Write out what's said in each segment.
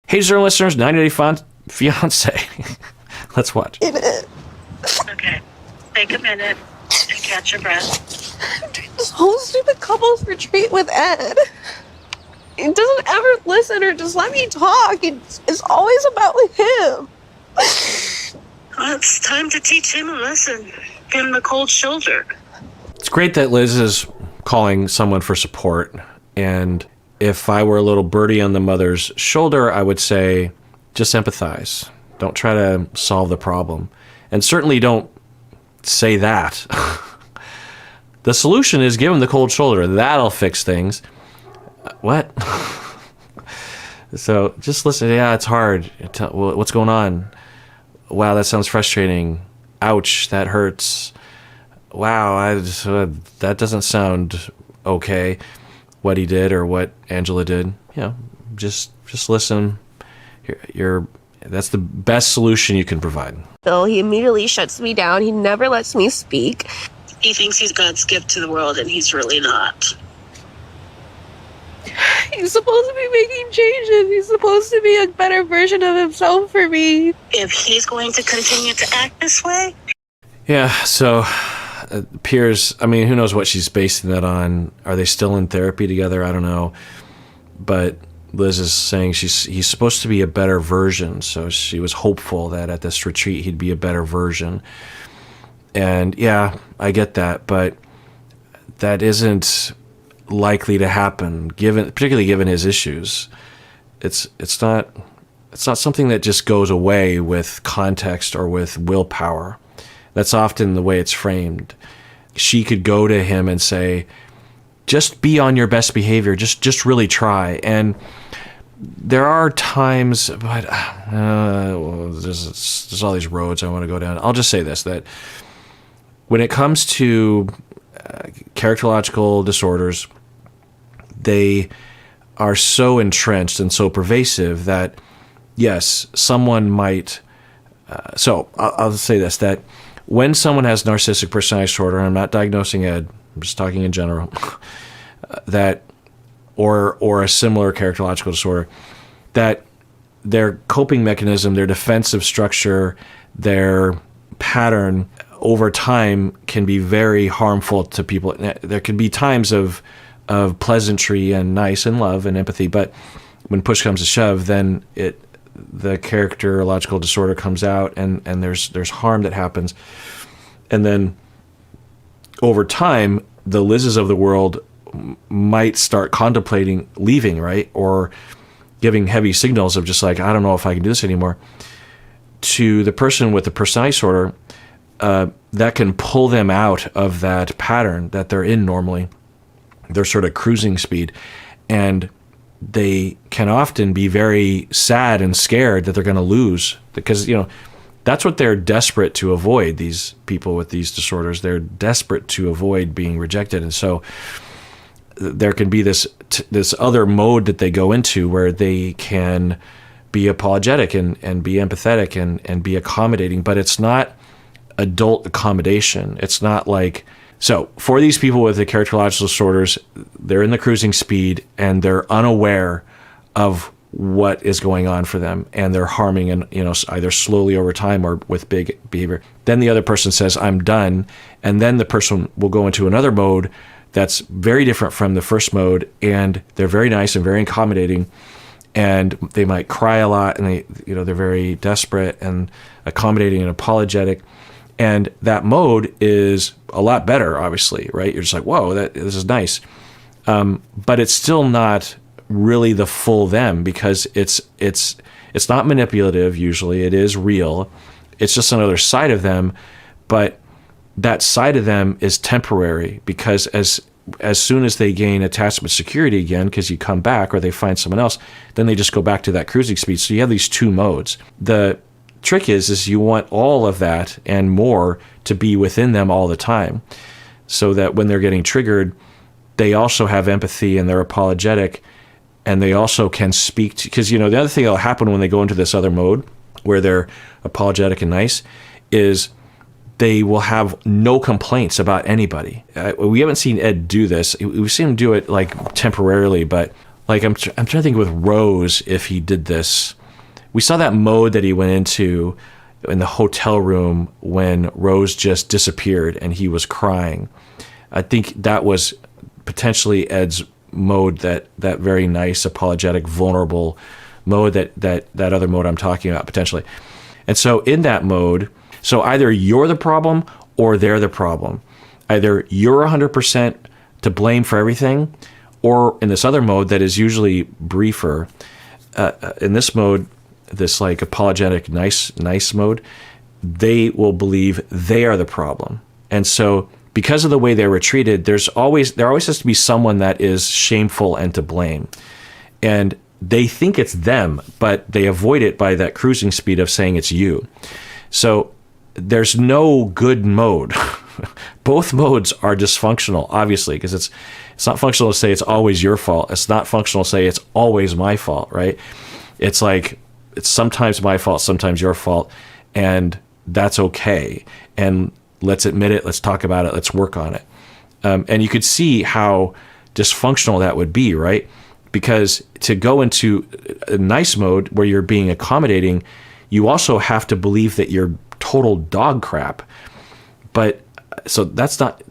Hey, Zero listeners, 90 Day Fiancé. Let's watch. Okay. Take a minute and catch your breath. This whole stupid couples retreat with Ed. He doesn't ever listen or just let me talk. It's always about him. Well, it's time to teach him a lesson. Give him the cold shoulder. It's great that Liz is calling someone for support. And if I were a little birdie on the mother's shoulder, I would say, just empathize. Don't try to solve the problem. And certainly don't say that. The solution is give him the cold shoulder. That'll fix things. What? So just listen. Yeah, it's hard. What's going on? Wow, that sounds frustrating. Ouch, that hurts. Wow, that doesn't sound okay. What he did or what Angela did. You know, just listen. That's the best solution you can provide. Bill, he immediately shuts me down. He never lets me speak. He thinks he's God's gift to the world, and he's really not. He's supposed to be making changes. He's supposed to be a better version of himself for me. If he's going to continue to act this way... Yeah, so Piers, I mean, who knows what she's basing that on? Are they still in therapy together? I don't know. But Liz is saying he's supposed to be a better version, so she was hopeful that at this retreat he'd be a better version. And yeah, I get that, but that isn't likely to happen, particularly given his issues. It's not something that just goes away with context or with willpower. That's often the way it's framed. She could go to him and say, just be on your best behavior, just really try. And there are times, but there's all these roads I want to go down. I'll just say this, that when it comes to characterological disorders, they are so entrenched and so pervasive that, yes, someone might... So I'll say this, that when someone has narcissistic personality disorder, and I'm not diagnosing Ed, I'm just talking in general, that or a similar characterological disorder, that their coping mechanism, their defensive structure, their pattern over time can be very harmful to people. There can be times of pleasantry and nice and love and empathy, but when push comes to shove, then the characterological disorder comes out, and there's harm that happens. And then over time, the Liz's of the world might start contemplating leaving, right? Or giving heavy signals of just like, I don't know if I can do this anymore. To the person with the personality disorder, that can pull them out of that pattern that they're in normally. They're sort of cruising speed. And they can often be very sad and scared that they're going to lose, because, you know, that's what they're desperate to avoid. These people with these disorders, they're desperate to avoid being rejected. And so there can be this other mode that they go into where they can be apologetic and be empathetic and be accommodating, but it's not adult accommodation. It's not like... So for these people with the characterological disorders, they're in the cruising speed and they're unaware of what is going on for them, and they're harming, and either slowly over time or with big behavior. Then the other person says, I'm done, and then the person will go into another mode that's very different from the first mode, and they're very nice and very accommodating, and they might cry a lot, and they're very desperate and accommodating and apologetic. And that mode is a lot better, obviously, right? You're just like, whoa, this is nice. But it's still not really the full them, because it's not manipulative usually. It is real. It's just another side of them. But that side of them is temporary, because as soon as they gain attachment security again, because you come back or they find someone else, then they just go back to that cruising speed. So you have these two modes. The trick is you want all of that and more to be within them all the time, so that when they're getting triggered, they also have empathy and they're apologetic, and they also can speak to, because the other thing that'll happen when they go into this other mode where they're apologetic and nice is they will have no complaints about anybody. We haven't seen Ed do this. We've seen him do it like temporarily, but like I'm trying to think with Rose, if he did this, We saw that mode that he went into in the hotel room when Rose just disappeared and he was crying. I think that was potentially Ed's mode, that very nice, apologetic, vulnerable mode, that other mode I'm talking about potentially. And so in that mode, so either you're the problem or they're the problem. Either you're 100% to blame for everything, or in this other mode that is usually briefer, in this mode, this like apologetic, nice mode, they will believe they are the problem. And so because of the way they were treated, there always has to be someone that is shameful and to blame. And they think it's them, but they avoid it by that cruising speed of saying it's you. So there's no good mode. Both modes are dysfunctional, obviously, because it's not functional to say it's always your fault. It's not functional to say it's always my fault, right? It's like it's sometimes my fault, sometimes your fault, and that's okay. And let's admit it, let's talk about it, let's work on it. And you could see how dysfunctional that would be, right? Because to go into a nice mode where you're being accommodating, you also have to believe that you're total dog crap. But so that's not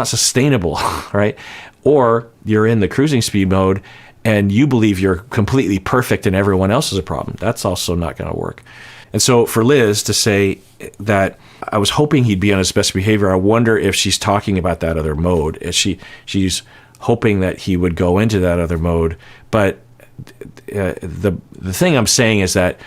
sustainable, right? Or you're in the cruising speed mode and you believe you're completely perfect and everyone else is a problem. That's also not going to work. And so for Liz to say that I was hoping he'd be on his best behavior, I wonder if she's talking about that other mode. She's hoping that he would go into that other mode. But the thing I'm saying is that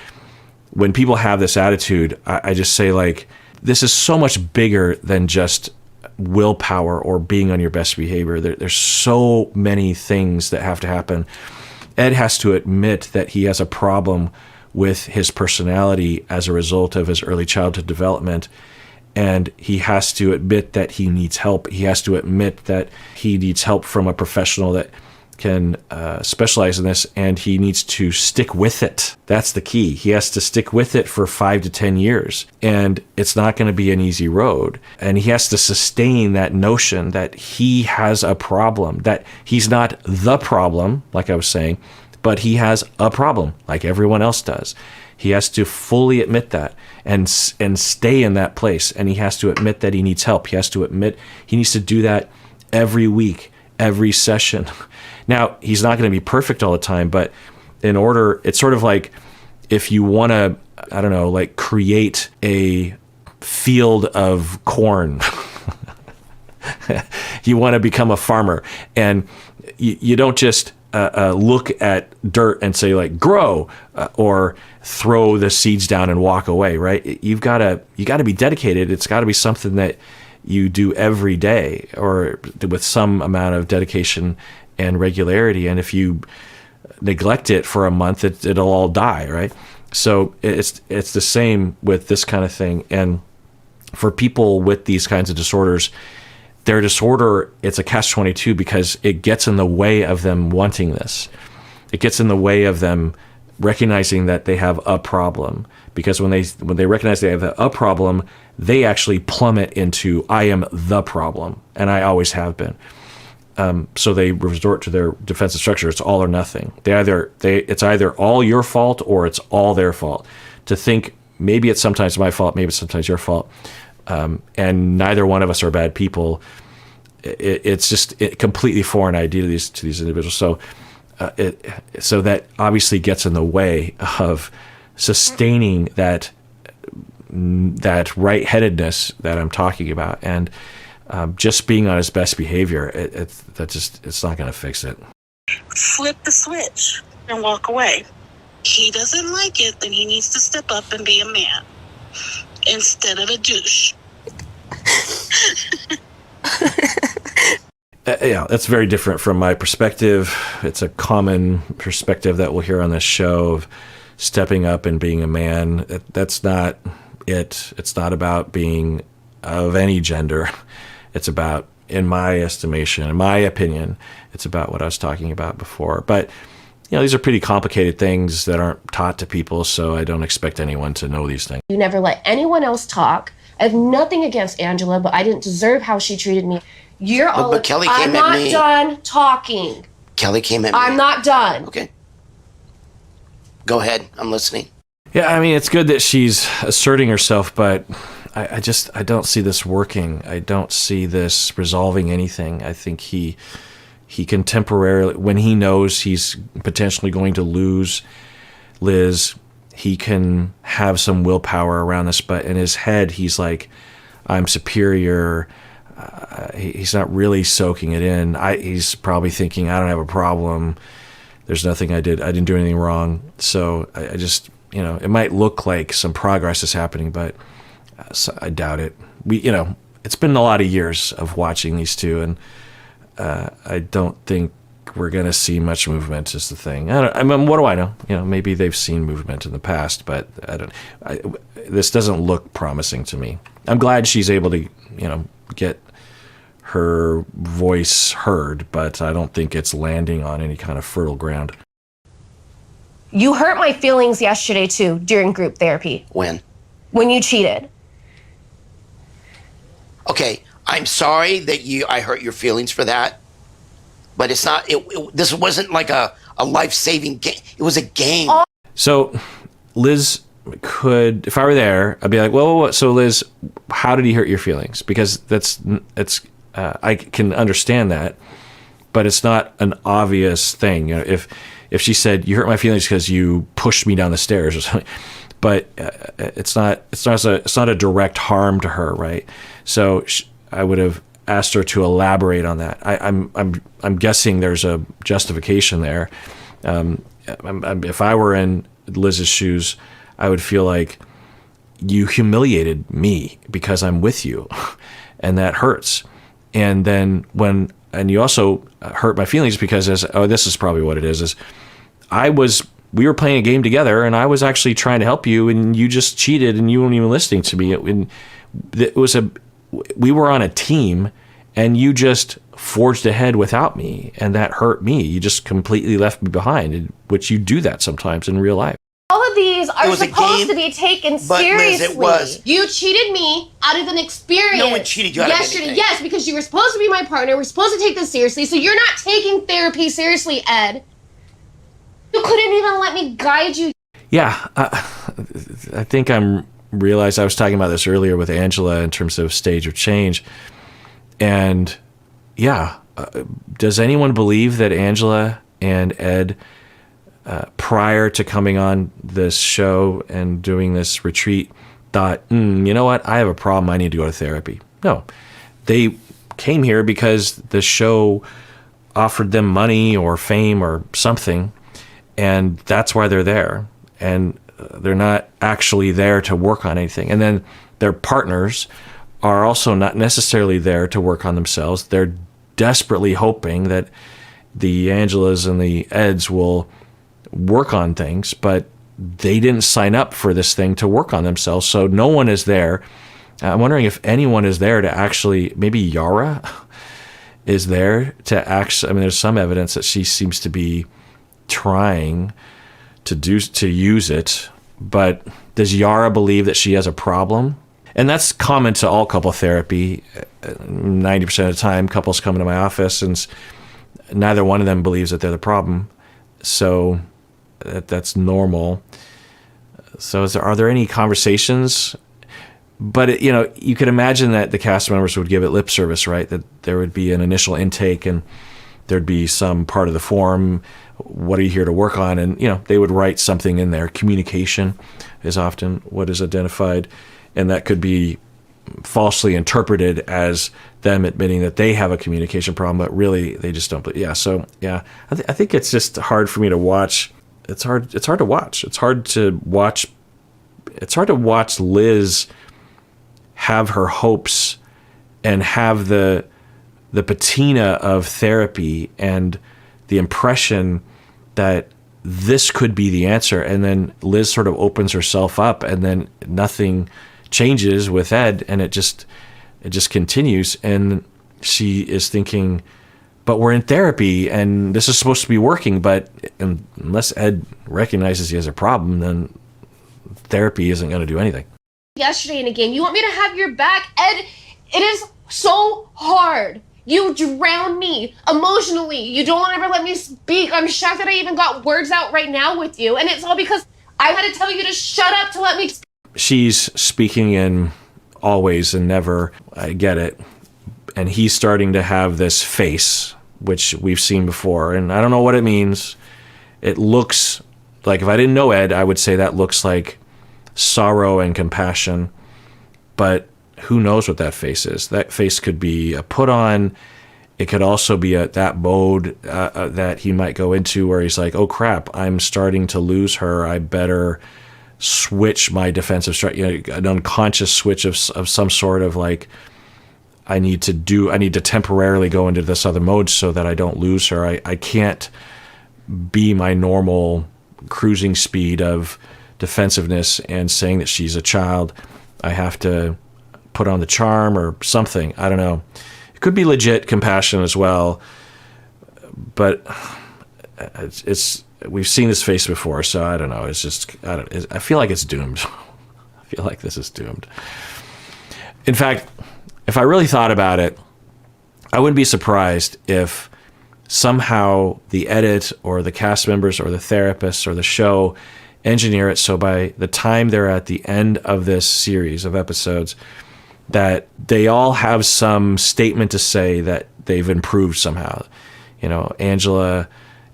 when people have this attitude, I just say, like, this is so much bigger than just willpower or being on your best behavior. There's so many things that have to happen. Ed has to admit that he has a problem with his personality as a result of his early childhood development. And he has to admit that he needs help. He has to admit that he needs help from a professional that can specialize in this, and he needs to stick with it. That's the key. He has to stick with it for 5 to 10 years, and it's not going to be an easy road. And he has to sustain that notion that he has a problem, that he's not the problem, like I was saying, but he has a problem, like everyone else does. He has to fully admit that and stay in that place, and he has to admit that he needs help. He has to admit he needs to do that every week, every session. Now, he's not going to be perfect all the time, but in order, it's sort of like if you want to, I don't know, like create a field of corn. You want to become a farmer, and you don't just look at dirt and say, like, grow, or throw the seeds down and walk away, right? You got to be dedicated. It's got to be something that you do every day, or with some amount of dedication and regularity. And if you neglect it for a month, it'll all die, right? So it's the same with this kind of thing. And for people with these kinds of disorders, their disorder, it's a catch-22 because it gets in the way of them wanting this. It gets in the way of them recognizing that they have a problem. Because when they recognize they have a problem, they actually plummet into, I am the problem, and I always have been. So they resort to their defensive structure. It's all or nothing. It's either all your fault or it's all their fault. To think maybe it's sometimes my fault, maybe it's sometimes your fault, and neither one of us are bad people. It's just a completely foreign idea to these individuals. So so that obviously gets in the way of sustaining that right-headedness that I'm talking about, and just being on his best behavior, it's not going to fix it. Flip the switch and walk away. He doesn't like it, then he needs to step up and be a man instead of a douche. Yeah, that's very different from my perspective. It's a common perspective that we'll hear on this show of stepping up and being a man. That's not it. It's not about being of any gender. It's about, in my estimation, in my opinion, it's about what I was talking about before. But, these are pretty complicated things that aren't taught to people, so I don't expect anyone to know these things. You never let anyone else talk. I have nothing against Angela, but I didn't deserve how she treated me. You're all. But Kelly came at me. I'm not done talking. Kelly came at me. I'm not done. Okay. Go ahead. I'm listening. Yeah, I mean, it's good that she's asserting herself, but I don't see this working. I don't see this resolving anything. I think he can temporarily, when he knows he's potentially going to lose Liz, he can have some willpower around this, but in his head, he's like, I'm superior. He's not really soaking it in. He's probably thinking, I don't have a problem. There's nothing I did. I didn't do anything wrong. So I just, it might look like some progress is happening, but I doubt it. It's been a lot of years of watching these two, and I don't think we're going to see much movement is the thing. I mean, what do I know? Maybe they've seen movement in the past, but this doesn't look promising to me. I'm glad she's able to, get her voice heard, but I don't think it's landing on any kind of fertile ground. You hurt my feelings yesterday too, during group therapy. When? When you cheated. Okay, I'm sorry that I hurt your feelings for that, but it's not, this wasn't like a life-saving game. It was a game. So Liz could, if I were there, I'd be like, well, so Liz, how did he hurt your feelings? Because I can understand that, but it's not an obvious thing. If she said, you hurt my feelings because you pushed me down the stairs or something, but it's not a direct harm to her, right? So I would have asked her to elaborate on that. I'm guessing there's a justification there. If I were in Liz's shoes, I would feel like you humiliated me because I'm with you, and that hurts. And then and you also hurt my feelings because this is probably what it is we were playing a game together, and I was actually trying to help you, and you just cheated, and you weren't even listening to me. We were on a team, and you just forged ahead without me, and that hurt me. You just completely left me behind, which you do that sometimes in real life. All of these are supposed to be taken seriously. Liz, it was. You cheated me out of an experience. No one cheated you out of anything. Yes, because you were supposed to be my partner. We're supposed to take this seriously, so you're not taking therapy seriously, Ed. You couldn't even let me guide you. Yeah, I think realized I was talking about this earlier with Angela in terms of stage of change. And yeah, does anyone believe that Angela and Ed, prior to coming on this show and doing this retreat, thought, you know what, I have a problem, I need to go to therapy? No. They came here because the show offered them money or fame or something, and that's why they're there. And they're not actually there to work on anything. And then their partners are also not necessarily there to work on themselves. They're desperately hoping that the Angelas and the Eds will work on things, but they didn't sign up for this thing to work on themselves. So no one is there. I'm wondering if anyone is there to actually, maybe Yara is there to actually, there's some evidence that she seems to be trying to use it, but does Yara believe that she has a problem? And that's common to all couple therapy. 90% of the time, couples come into my office and neither one of them believes that they're the problem. So that's normal. So are there any conversations? But you could imagine that the cast members would give it lip service, right? That there would be an initial intake and there'd be some part of the form. What are you here to work on? And, they would write something in there. Communication is often what is identified. And that could be falsely interpreted as them admitting that they have a communication problem, but really they just don't. But yeah, so yeah, I think it's just hard for me to watch. It's hard to watch. It's hard to watch Liz have her hopes and have the patina of therapy and the impression that this could be the answer. And then Liz sort of opens herself up, and then nothing changes with Ed, and it just continues. And she is thinking, but we're in therapy and this is supposed to be working, but unless Ed recognizes he has a problem, then therapy isn't going to do anything. Yesterday in a game, you want me to have your back? Ed, it is so hard. You drown me emotionally. You don't ever let me speak. I'm shocked that I even got words out right now with you. And it's all because I had to tell you to shut up to let me... She's speaking in always and never. I get it. And he's starting to have this face, which we've seen before. And I don't know what it means. It looks like, if I didn't know Ed, I would say that looks like sorrow and compassion. But who knows what that face is? That face could be a put on. It could also be that mode that he might go into where he's like, oh crap, I'm starting to lose her. I better switch my defensive strategy, an unconscious switch of some sort of like, I need to temporarily go into this other mode so that I don't lose her. I can't be my normal cruising speed of defensiveness and saying that she's a child. I have to put on the charm or something. I don't know. It could be legit compassion as well, but we've seen this face before, so I don't know. It's just, I feel like it's doomed. I feel like this is doomed. In fact, if I really thought about it, I wouldn't be surprised if somehow the edit or the cast members or the therapists or the show engineer it so by the time they're at the end of this series of episodes, that they all have some statement to say that they've improved somehow. Angela,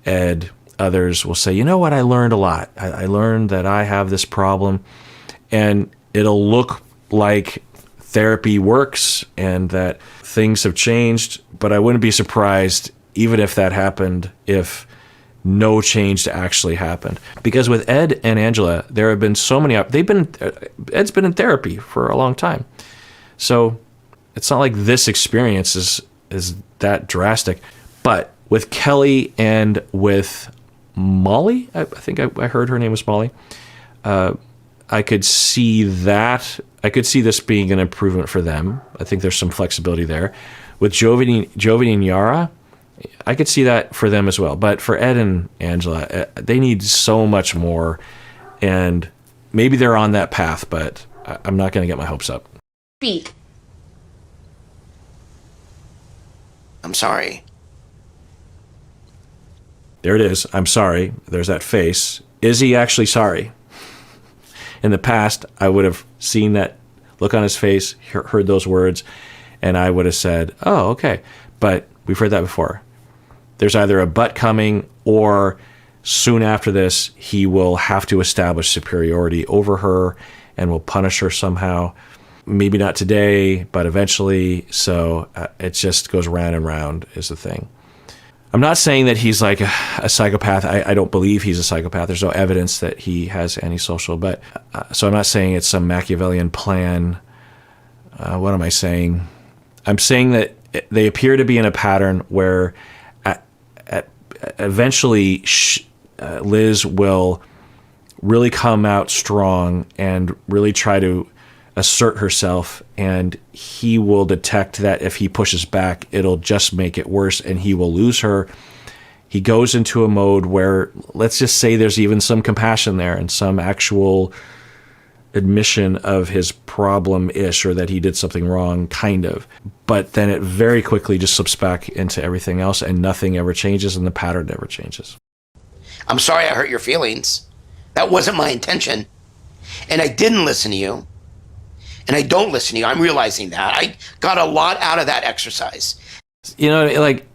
Ed, others will say, you know what, I learned a lot. I learned that I have this problem, and it'll look like therapy works and that things have changed, but I wouldn't be surprised even if that happened if no change actually happened. Because with Ed and Angela, there have been so many, Ed's been in therapy for a long time. So it's not like this experience is that drastic. But with Kelly and with Molly, I think I heard her name was Molly, I could see that. I could see this being an improvement for them. I think there's some flexibility there. With Giovanni and Yara, I could see that for them as well. But for Ed and Angela, they need so much more. And maybe they're on that path, but I'm not going to get my hopes up. Speak. I'm sorry. There it is. I'm sorry. There's that face. Is he actually sorry? In the past, I would have seen that look on his face, heard those words, and I would have said, oh, okay. But we've heard that before. There's either a but coming, or soon after this, he will have to establish superiority over her and will punish her somehow. Maybe not today, but eventually. So it just goes round and round is the thing. I'm not saying that he's like a psychopath. I don't believe he's a psychopath. There's no evidence that he has antisocial. But so I'm not saying it's some Machiavellian plan. What am I saying? I'm saying that they appear to be in a pattern where eventually Liz will really come out strong and really try to assert herself, and he will detect that if he pushes back, it'll just make it worse and he will lose her. He goes into a mode where, let's just say there's even some compassion there and some actual admission of his problem-ish, or that he did something wrong, kind of. But then it very quickly just slips back into everything else and nothing ever changes and the pattern never changes. I'm sorry I hurt your feelings. That wasn't my intention. And I didn't listen to you. And I don't listen to you. I'm realizing that. I got a lot out of that exercise. Like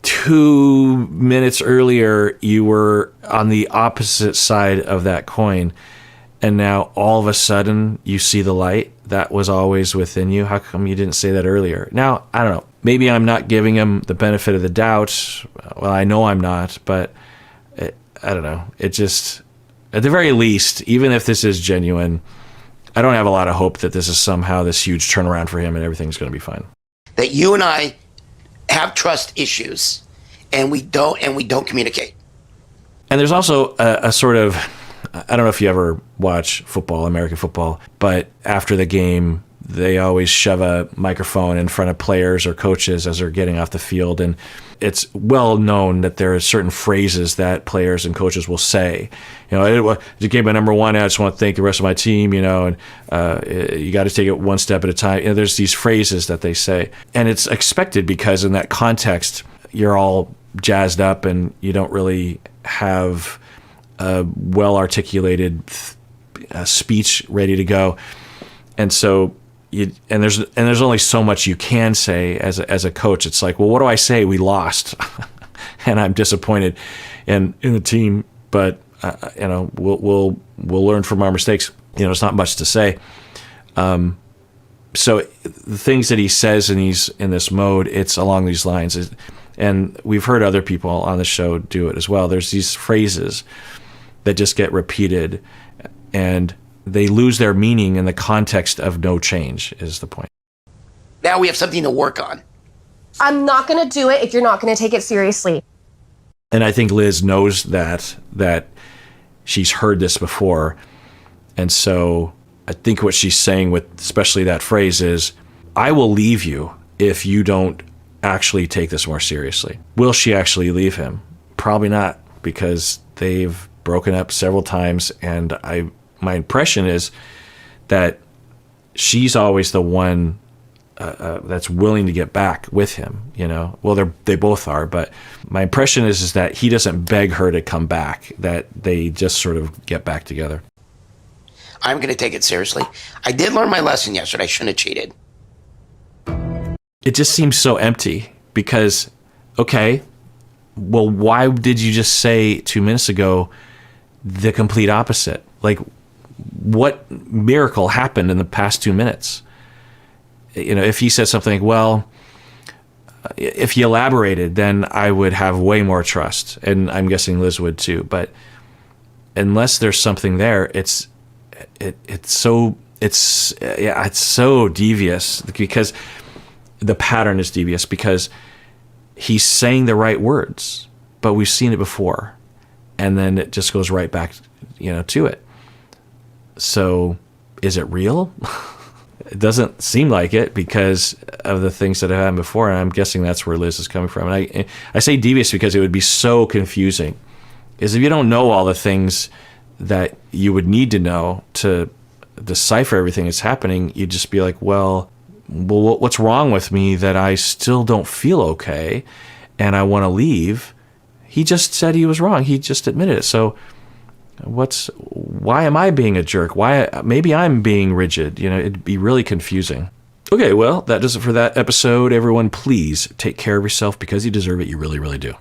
2 minutes earlier, you were on the opposite side of that coin. And now all of a sudden you see the light that was always within you. How come you didn't say that earlier? Now, I don't know. Maybe I'm not giving him the benefit of the doubt. Well, I know I'm not, but I don't know. It just, at the very least, even if this is genuine, I don't have a lot of hope that this is somehow this huge turnaround for him and everything's going to be fine. That you and I have trust issues, and we don't communicate. And there's also a sort of, I don't know if you ever watch football, American football, but after the game, they always shove a microphone in front of players or coaches as they're getting off the field. And it's well known that there are certain phrases that players and coaches will say. The game by number one, I just want to thank the rest of my team, and you got to take it one step at a time. There's these phrases that they say. And it's expected because in that context, you're all jazzed up and you don't really have a well-articulated speech ready to go. And so there's only so much you can say as a coach. It's like, well, what do I say? We lost, and I'm disappointed in the team. But we'll learn from our mistakes. There's not much to say. So the things that he says, and he's in this mode, it's along these lines. And we've heard other people on the show do it as well. There's these phrases that just get repeated, and they lose their meaning in the context of no change, is the point. Now we have something to work on. I'm not going to do it if you're not going to take it seriously. And I think Liz knows that she's heard this before. And so I think what she's saying with especially that phrase is, I will leave you if you don't actually take this more seriously. Will she actually leave him? Probably not, because they've broken up several times, and my impression is that she's always the one that's willing to get back with him. Well, they both are, but my impression is that he doesn't beg her to come back, that they just sort of get back together. I'm going to take it seriously. I did learn my lesson yesterday. I shouldn't have cheated. It just seems so empty because, okay, well, why did you just say 2 minutes ago the complete opposite? Like, what miracle happened in the past 2 minutes? If he said something like, well, if you elaborated, then I would have way more trust. And I'm guessing Liz would too. But unless there's something there, it's so devious, because the pattern is devious, because he's saying the right words, but we've seen it before, and then it just goes right back, to it. So is it real? It doesn't seem like it because of the things that have happened before, and I'm guessing that's where Liz is coming from. And I say devious because it would be so confusing, is if you don't know all the things that you would need to know to decipher everything that's happening, you'd just be like, well, what's wrong with me that I still don't feel okay and I want to leave? He just said he was wrong. He just admitted it. So why am I being a jerk? Maybe I'm being rigid. It'd be really confusing. Okay, well, that does it for that episode. Everyone, please take care of yourself because you deserve it. You really, really do.